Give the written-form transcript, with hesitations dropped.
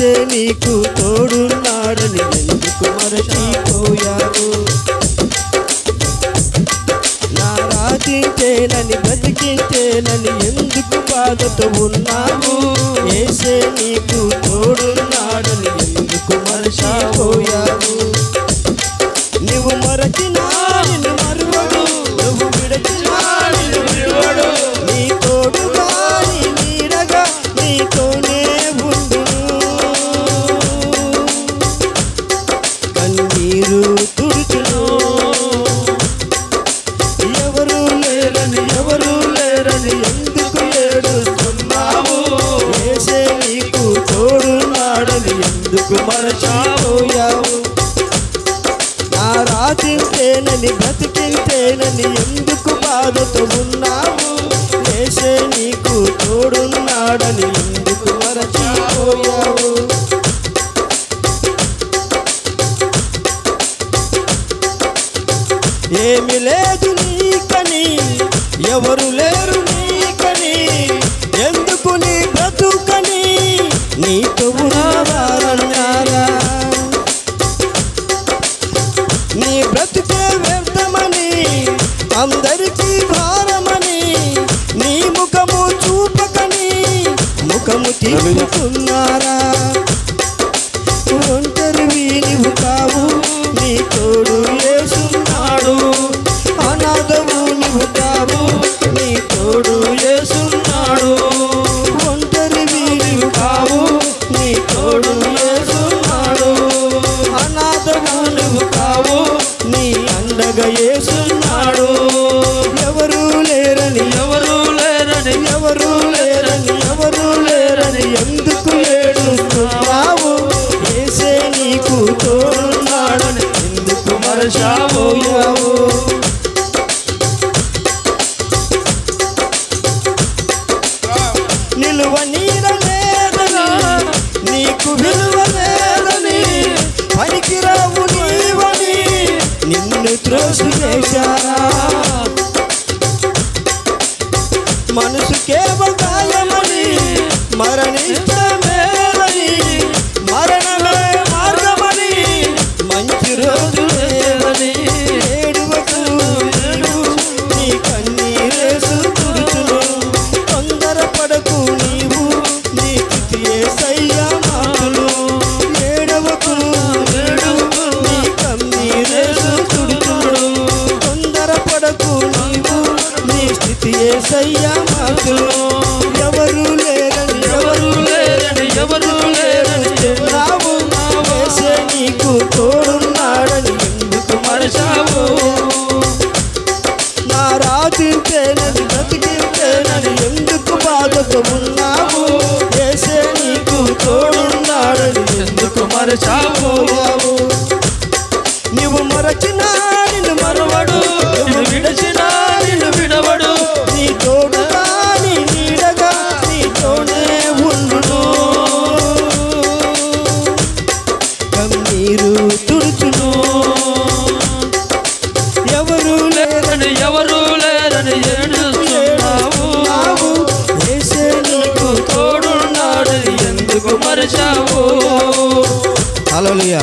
యేసే నీకు తోడున్నాడని ఎందుకు మరచిపోయావు? నా రాజించేనని బ్రతికించేనని ఎందుకు బాధతో ఉన్నావు? యేసే నీకు తోడున్నాడని ఎందుకు మరచిపోయావు? నువ్వు మరచినా నిన్ను మరువడు, నువ్వు విడచినా నిన్ను విడువడు. నీ తోడుగా నీ నీడగా నీతోనే ఉండును. కన్నీరు తుడుచును. ఎవరు లేరని ఎందుకు ఏడుస్తున్నావు? యేసే నీకు తోడున్నాడని ఎందుకు మరచిపోయావు? నా రాజించేనని బ్రతికించేనని ఎందుకు బాధతో ఉన్నావు? యేసే నీకు తోడున్నాడని ఎందుకు మరచిపోయావు? ఏమి లేదు నీకని, ఎవరు లేరు నీకని, ఎందుకు నీ బ్రతుకని నీతో ఉన్నవారన్నారా? నీ బ్రతుకే వ్యర్థమని, అందరికీ భారమని, నీ ముఖము చూపకని ముఖము తీసుకున్నారా? ఒంటరివి నీవు కావు, నీ తోడు యేసున్నాడు. అనాథవు నీవు కావు, నీ తోడు యేసున్నాడు. ఒంటరివి నీవు కావు, నీ తోడు యేసున్నాడు. అనాథవు నీవు కావు, నీ అండగా యేసున్నాడు. ఎవరు లేరని ఎందుకు ఏడుస్తున్నావు? యేసే నీకు తోడున్నాడని ఎందుకు మరచిపోయావు? నిలువ నీడ లేదని, నీకు విలువ లేదని, పనికిరావు నీవని నిన్ను త్రోసివేశారా? మనసుకేమో గాయమని, మరణించమేలని, మరణమే మార్గమని, మంచి రోజు లేవని ఏడువకు ఏడు, నీ కన్నీరేసు తుడుచును. తొందరపడకు నీవు, నీ స్థితి యేసయ్య మాటలు. ఏడవకు ఏడు, నీ కన్నీరేసు తుడుచును. తొందరపడకు నీవు, నీ స్థితి యేసయ్య మాటలు. ఎవరు లేరని చెప్తున్నావు? యేసే నీకు తోడున్నాడని ఎందుకు మరచావు? నా రాజించేనని బ్రతికించేనని ఎందుకు బాధతో ఉన్నావు? యేసే నీకు తోడున్నాడని ఎందుకు మరచిపోయావు? నువ్వు మరచినా నిన్ను మరవడు, నువ్వు విడచినా నిన్ను విడవడు. నీ తోడుగా నీ నీడగా నీతోనే ఉండును. కన్నీరు తుడుచును. ఎవరు లేరని ఏడుస్తున్నావు? యేసే నీకు తోడున్నాడని ఎందుకు మరచావు? హల్లెలూయా.